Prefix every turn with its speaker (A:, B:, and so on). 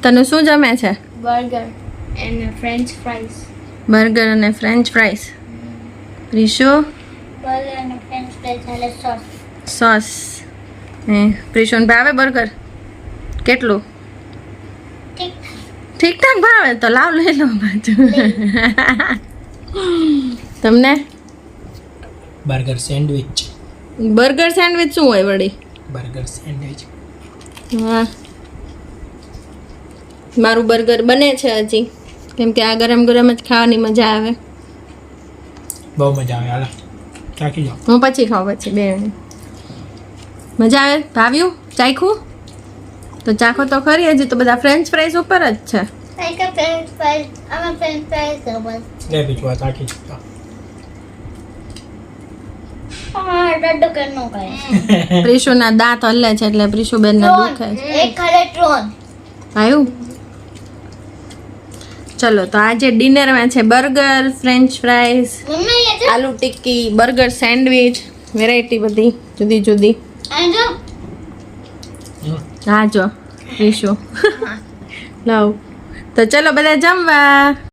A: તને શું જમે છે?
B: Burger and French fries.
A: Burger અને ફ્રેન્ચ ફ્રાઈસ. પ્રિશુ
B: બર્ગર અને ફ્રેન્ચ ફ્રાઈઝ અને સોસ.
A: સોસ. પ્રિશુને ભાવે બર્ગર? કેટલું? ઠીક ઠાક ભાવે તો લાવ લઈ લો પાછું. તમને?
C: Burger sandwich.
A: બર્ગર સેન્ડવિચ શું હોય વળી?
C: Burger sandwich.
A: હા, મારું બર્ગર બને છે હજી, કેમ કે આ ગરમ ગરમ જ ખાવાની મજા આવે.
C: બહુ મજા આવે. હાલો ચાખી જાઓ.
A: હું પછી ખાઉં, પછી 2 મિનિટ. મજા આવે? ભાવ્યું? ચાખ્યું? તો ચાખો તો ખરી. હજી તો બધા ફ્રેન્ચ ફ્રાઈઝ ઉપર જ છે.
B: Like a french fries. I'm a french fries lover.
C: લે બીજું આ ચાખી જાઓ.
B: ડડો કરનો કરે.
A: પ્રિશુના દાંત હલે છે એટલે પ્રિશુબેનને દુખે છે.
B: એક ખાલે ટ્રોન.
A: આવ્યું? ચલો, તો આજે ડિનરમાં છે બર્ગર, ફ્રેન્ચ ફ્રાઈઝ,
B: મમ્મી ये जो
A: આલુ ટિક્કી, બર્ગર સેન્ડવિચ, વેરાયટી બધી જુદી જુદી.
B: આ જો
A: હા જો પ્રિશુ લાવ. તો ચલો બધા જમવા.